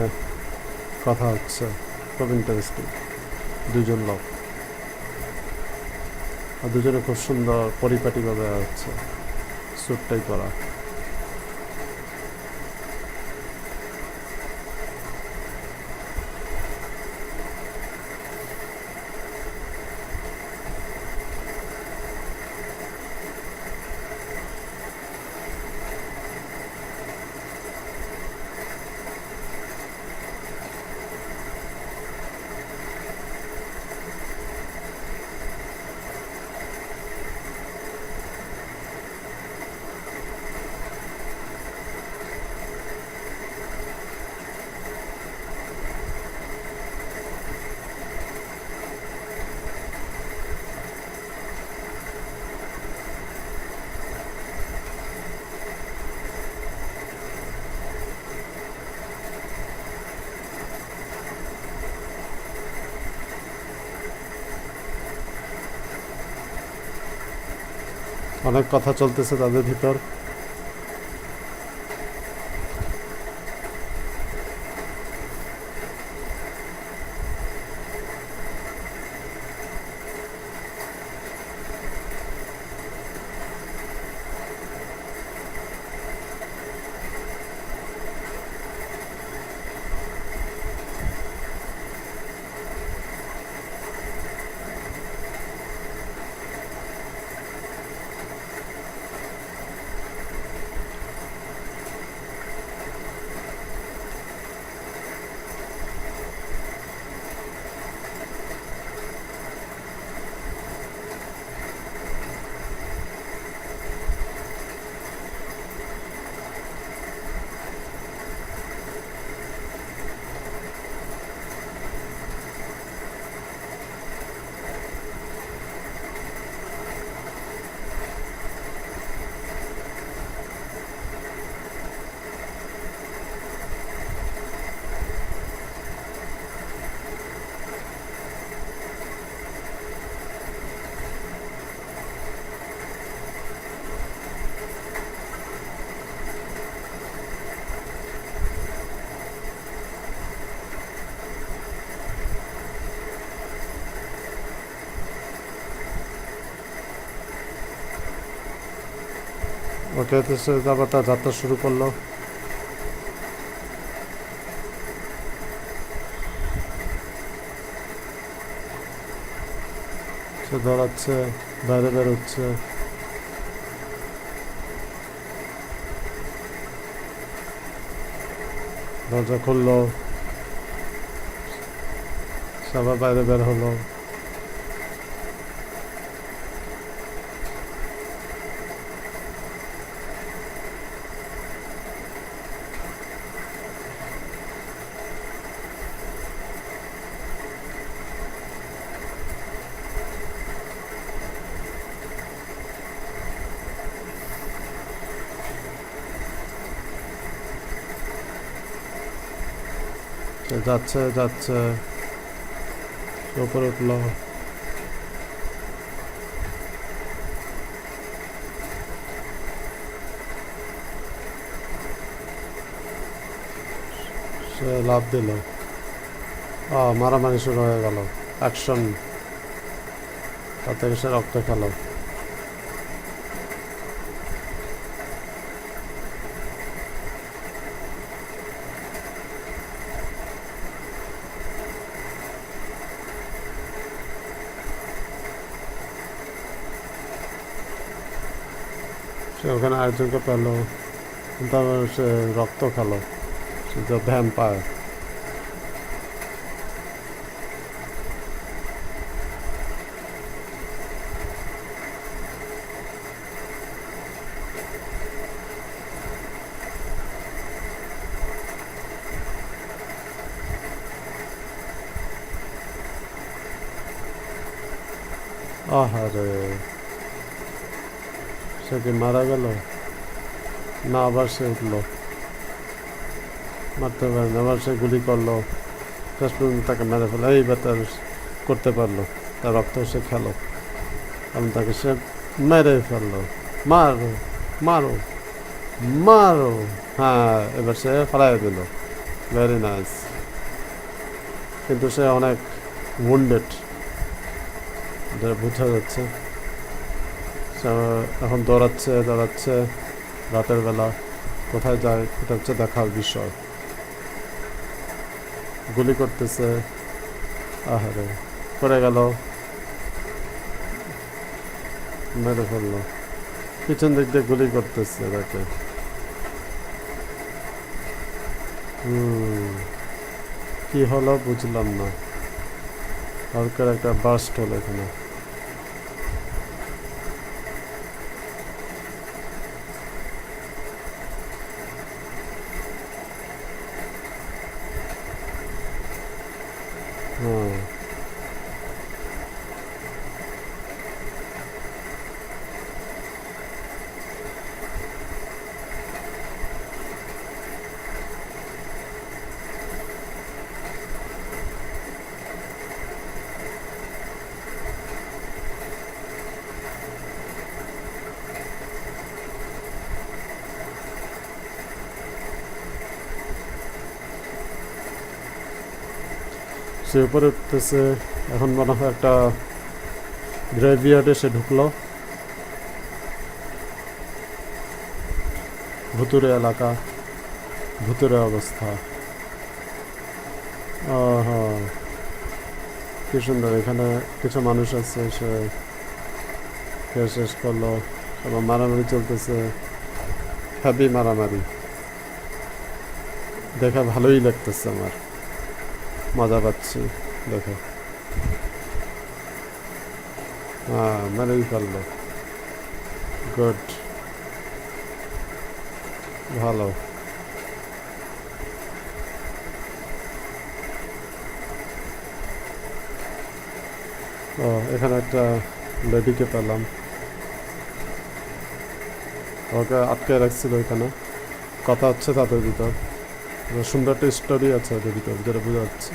কথা হচ্ছে, খুব ইন্টারেস্টিং। দুজন লোক, আর দুজনে খুব সুন্দর পরিপাটিভাবে হচ্ছে স্যুটটাই পরা। অনেক কথা চলতেছে তাদের ভিতর। ওকে, তো সে আবার তার যাত্রা শুরু করলো। সে দৌড়াচ্ছে, বাইরে বেরোচ্ছে। দরজা খুললো, সে আবার বাইরে বের হলো। সে যাচ্ছে যাচ্ছে, সে উপরে উঠলো। সে লাফ দিল, মারামারি শুরু হয়ে গেল, অ্যাকশন। তার থেকে সে রক্ত খেলো। সে ওখানে আরেকজনকে পেলো, কিন্তু আবার সে রক্ত খেলো, সে তো ভ্যাম্পায়ার। আহারে, সে কি মারা গেল? না, আবার সে উঠলো, মারতে পারে না, আবার সে গুলি করলো, শেষ পর্যন্ত তাকে মেরে ফেলো। এইবার তার করতে পারলো, তার রক্ত সে খেলো এবং তাকে সে মেরে ফেললো। মারো মারো মারো, হ্যাঁ, এবার সে ফেলাই দিল। Very nice. কিন্তু সে অনেক ওয়ান্ডেড, যেটা বোঝা যাচ্ছে। সে এখন দৌড়াচ্ছে রাতের বেলা, কোথায় যায় এটা হচ্ছে দেখার বিষয়। গুলি করতেছে, আহারে পড়ে গেল, মেরে ফেললো। পিছন দিক দিয়ে গুলি করতেছে তাকে। কি হলো বুঝলাম না। হালকার একটা বাস্ট হলো এখানে। হ্যাঁ, সে উপরে উঠতেছে। এখন মনে হয় একটা গ্রেভিয়ার্ডে সে ঢুকলো, ভুতুরে এলাকা, ভুতুরে অবস্থা। হ্যাঁ, কি সুন্দর। এখানে কিছু মানুষ আছে, সে খেয়ে শেষ করলো এবং মারামারি চলতেছে, হেভি মারামারি। দেখে ভালোই লাগতেছে, আমার মজা পাচ্ছি দেখে। হ্যাঁ, মেরেই ফেললো। গুড, ভালো। ও, এখানে একটা লেডিকে পেলাম, ওকে আটকে রাখছিল এখানে। কথা হচ্ছে তাদের ভিতর, সুন্দর একটা স্টোরি আছে ওদের ভিতর, যেটা বোঝা যাচ্ছে।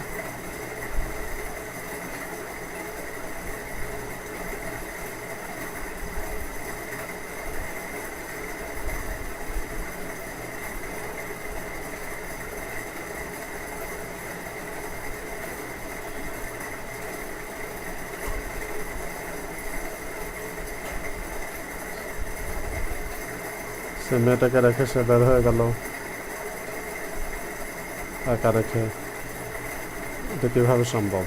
সে মেয়েটাকে রেখে সে বের হয়ে গেল একা রেখে। এটা কিভাবে সম্ভব?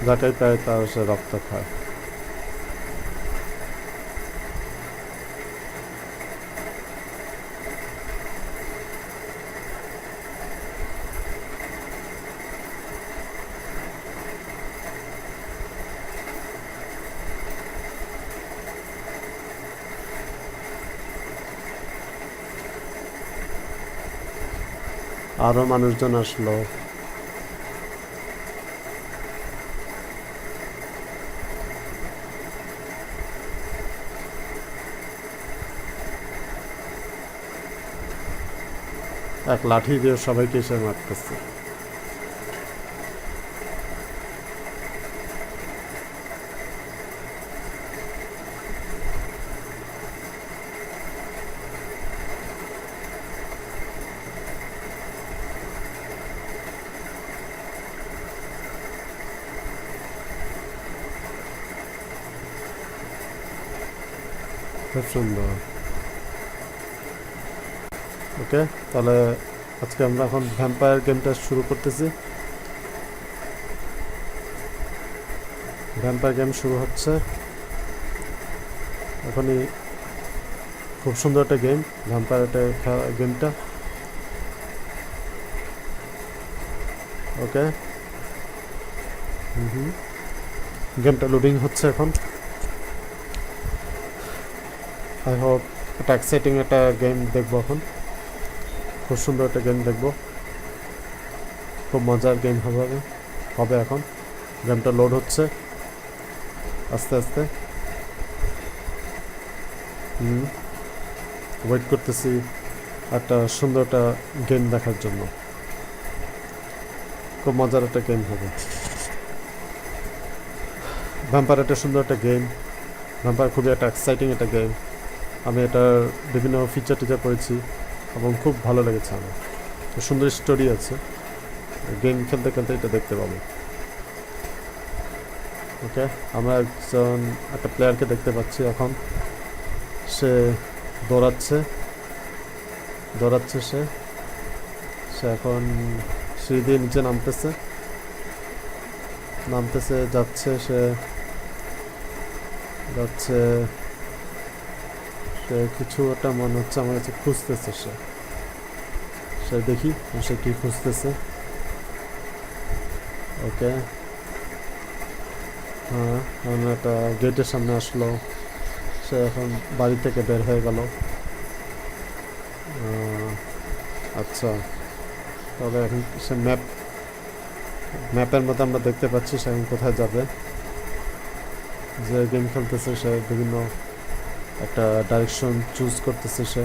যাকেই পায় তার সে রক্ত খায়। আরো মানুষজন আসলো। এক লাঠি দিয়ে সবাইকে এসে মারতেছে। খুব সুন্দর। ওকে, তাহলে আজকে আমরা এখন ভ্যাম্পায়ার গেমটা শুরু করতেছি। ভ্যাম্পায়ার গেম শুরু হচ্ছে এখনই। খুব সুন্দর একটা গেম, ভ্যাম্পায়ার গেমটা। ওকে, গেমটা লোডিং হচ্ছে এখন। আই হোপ একটা এক্সাইটিং একটা গেম দেখবো এখন। খুব সুন্দর একটা গেম দেখবো, খুব মজার গেম হবে এখন। গেমটা লোড হচ্ছে আস্তে আস্তে। ওয়েট করতেছি একটা সুন্দর একটা গেম দেখার জন্য। খুব মজার একটা গেম হবে। ভ্যাম্পায়ার একটা সুন্দর একটা গেম, ভ্যাম্পায়ার খুবই একটা এক্সাইটিং একটা গেম। আমি এটার বিভিন্ন ফিচার টিচার পড়েছি এবং খুব ভালো লেগেছে আমার। সুন্দর স্টোরি আছে, গেম খেলতে খেলতে এটা দেখতে পাবো। ওকে, আমরা একটা প্লেয়ারকে দেখতে পাচ্ছি এখন। সে দৌড়াচ্ছে সে এখন সিঁড়ি দিয়ে নিচে নামতেছে যাচ্ছে সে কিছু একটা মনে হচ্ছে আমার কাছে খুঁজতেছে সে দেখি সে কি খুঁজতেছে। ওকে, হ্যাঁ, একটা গেটের সামনে আসলো। সে এখন বাড়ি থেকে বের হয়ে গেল। আচ্ছা, তাহলে এখন সে ম্যাপের মধ্যে আমরা দেখতে পাচ্ছি সে এখন কোথায় যাবে। যে গেম খেলতেছে সে বিভিন্ন একটা ডাইরেকশন চুজ করতেছে সে।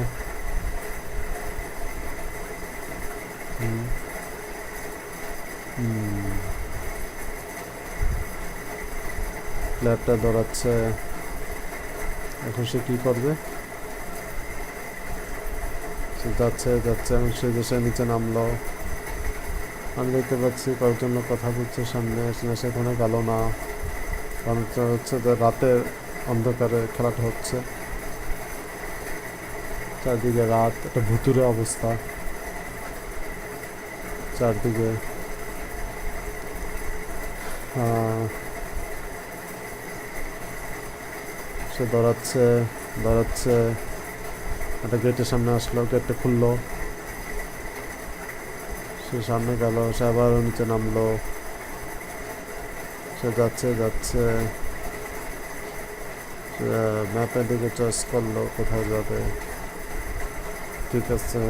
প্লেয়ারটা দৌড়াচ্ছে, এখন সে কি করবে? সে যাচ্ছে এবং সে দেশে নিচে নামলো। আমি দেখতে পাচ্ছি কয়েকজন কথা বলছে সামনে, সেখানে গেল না, কারণ হচ্ছে যে রাতের অন্ধকারে খেলাটা হচ্ছে। চারদিকে রাত, একটা ভুতুরে অবস্থা চারদিকে। সে দৌড়াচ্ছে একটা গেটের সামনে আসলো, গেটটা খুললো, সে সামনে গেল, সে আবার নিচে নামলো। সে যাচ্ছে ম্যাপের দিকে চয়েস করলো কোথায় যাবে। ঠিক আছে,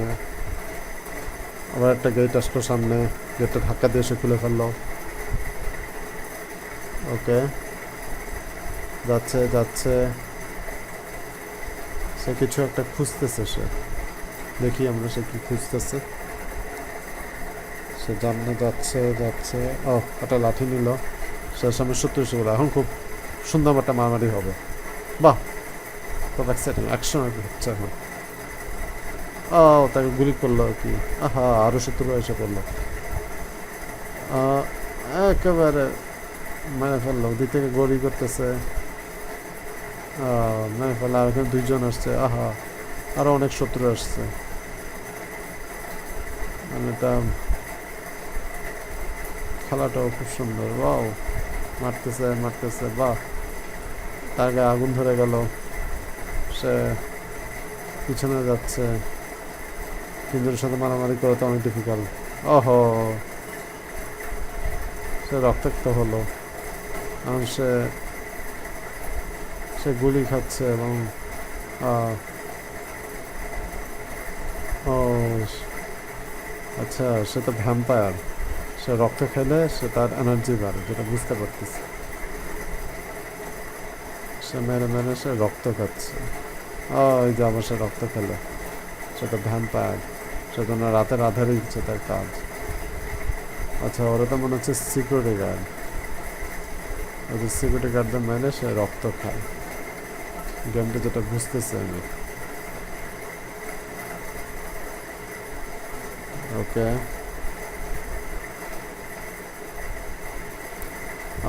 আবার একটা গেট আসলো সামনে, গেটটা ধাক্কা দিয়ে সে খুলে ফেললো। ওকে, যাচ্ছে সে কিছু একটা খুঁজতেছে সে। দেখি আমরা সে কি খুঁজতেছে। সে সামনে যাচ্ছে ও একটা লাঠি নিল, সে সামনে শত্রু এসে বলে। এখন খুব সুন্দর একটা মারামারি হবে। বাহ, খুব এক্সাইটিং অ্যাকশন হচ্ছে এখন। ও, তাকে গুলি করলো কি? আহা, আরো শত্রু এসে পড়লো, একেবারে মেরে ফেললো। ওদিক থেকে গুলি করতেছে, মেরে ফেললো। আর এখানে দুইজন আসছে, আহা, আরো অনেক শত্রু আসছে। মানে এটা খেলাটাও খুব সুন্দর। বাহ, মারতেছে, বাহ। তার গায়ে আগুন ধরে গেল, সে পিছনে যাচ্ছে। তিনজনের সাথে মারামারি করা তো অনেক ডিফিকাল্ট। ওহো, সে রক্তাক্ত হলো, এবং সে গুলি খাচ্ছে এবং ও আচ্ছা, সে তো ভ্যাম্পায়ার। সে রক্ত খেলে সে তার এনার্জি বাড়ে, যেটা বুঝতে পারতেছি। সে মেরে সে রক্ত খাচ্ছে। ওই যে আবার সে রক্ত খেলে, সেটা ভ্যাম্পায়ার, সেজন্য রাতের আধারে দিচ্ছে তার কাজ। আচ্ছা, ওরা তো মনে হচ্ছে সিকিউরিটি গার্ড। ওদের সিকিউরিটি গার্ডদের মেরে সে রক্ত খায়। গেমটা যেটা বুঝতেছে আমি। ওকে,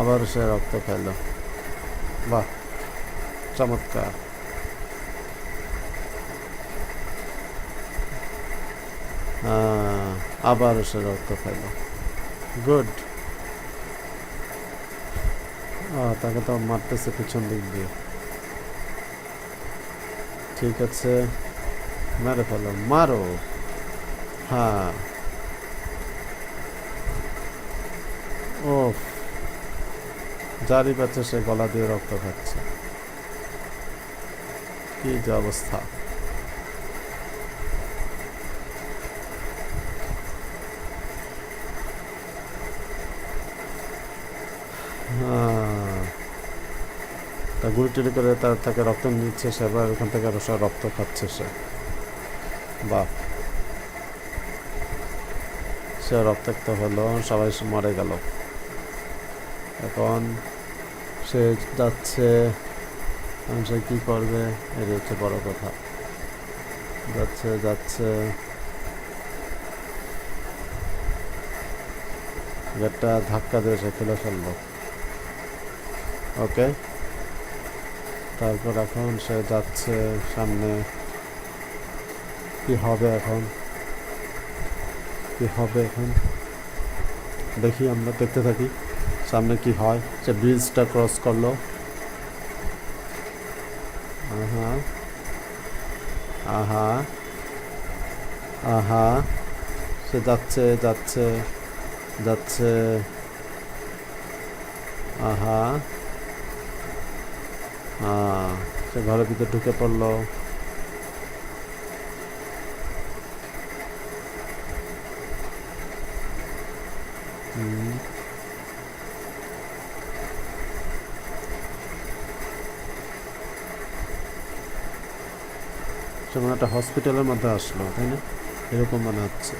আবার সে রক্ত খাইল। বাহ, চমৎকার। আবার সে রক্ত খাইল। গুড। তাকে তো মারতেছে পিছন দিক দিয়ে। ঠিক আছে, মেরে ফেলো, মারো। হ্যাঁ, ও, যারই পাচ্ছে সে গলা দিয়ে রক্ত খাচ্ছে। কি যে অবস্থা। তা গুলি টুলি করে তাকে রক্ত নিচ্ছে সে, এবার ওখান থেকে রক্ত খাচ্ছে সে। বাহ, সে রক্তাক্ত হলো, সবাই মরে গেল। এখন সে যাচ্ছে সে কী করবে, এটা হচ্ছে বড় কথা। যাচ্ছে যাচ্ছে, গেটটা ধাক্কা দিয়ে সে খুলে ফেললো। ওকে, তারপর এখন সে যাচ্ছে সামনে। কি হবে এখন, কি হবে এখন দেখি, আমরা দেখতে থাকি সামনে কি হয়। সে ব্রিজটা ক্রস করলো। আহা আহা আহা, সে যাচ্ছে যাচ্ছে যাচ্ছে। আহা, সে ঘরের ভিতরে ঢুকে পড়লো। সে মানে একটা হসপিটালের মধ্যে আসলো, তাই না? এরকম মনে হচ্ছে।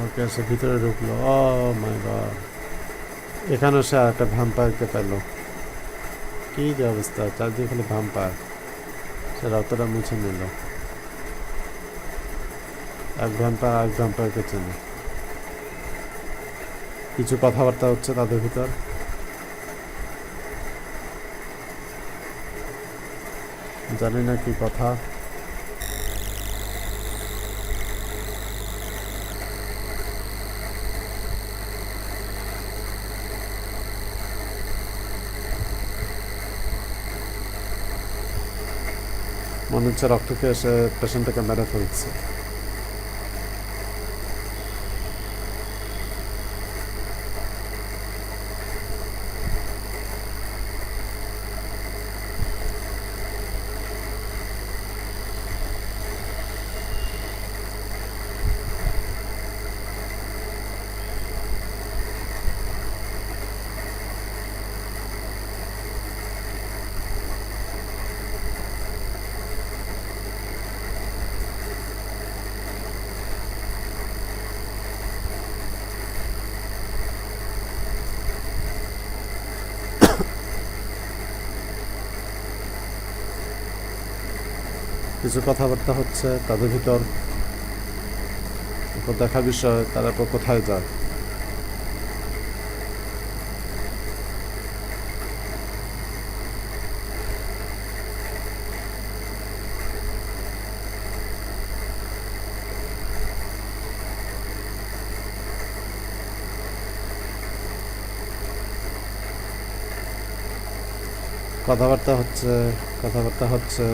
ওকে, সে ভিতরে ঢুকলো। ও মাই গড, এখানে সে একটা ভ্যাম্পায়ারকে পেল। কি যে অবস্থা, চারদিকে খালি ভ্যাম্পায়ার। সে রক্তটা মুছে নিল। এক ভ্যাম্পায়ার আরেক ভ্যাম্পায়ারকে চেনে। কিছু কথাবার্তা হচ্ছে তাদের ভিতর। জানি না কি কথা। মনে হচ্ছে রক্তকে এসে পেশেন্টটাকে মেরে ফেলছে। কিছু কথাবার্তা হচ্ছে তাদের ভিতর। দেখা বিষয় তারা কোথায় যায়। কথাবার্তা হচ্ছে, কথাবার্তা হচ্ছে।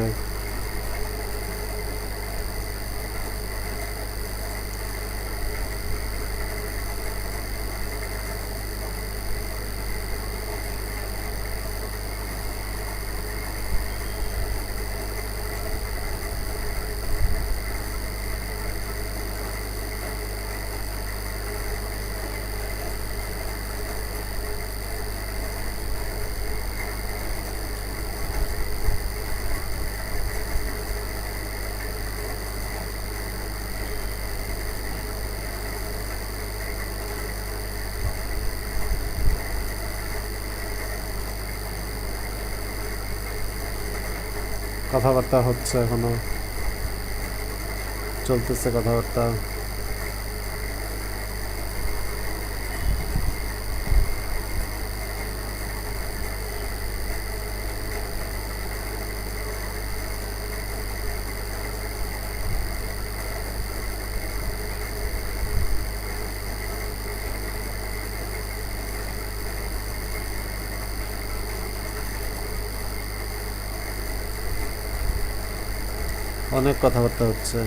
কথাবার্তা হচ্ছে, এখনো চলতেছে কথাবার্তা। অনেক কথাবার্তা হচ্ছে।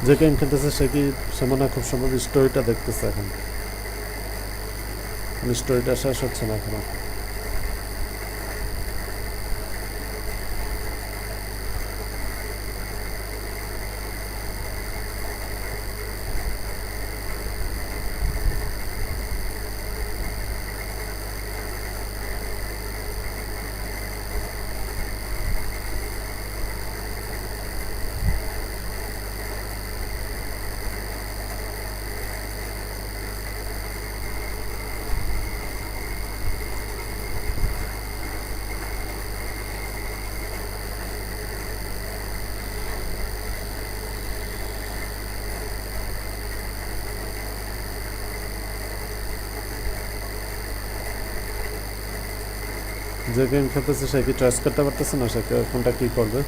যে গেম খেলতেছে সে মনে হয় খুব সম্ভব স্টোরিটা দেখতেছে এখন, স্টোরিটা শেষ হচ্ছে না এখনো। যে গেম খেলতেছে সে কি চয়েস করতে পারতেছে না সে কোনটা কী করবে।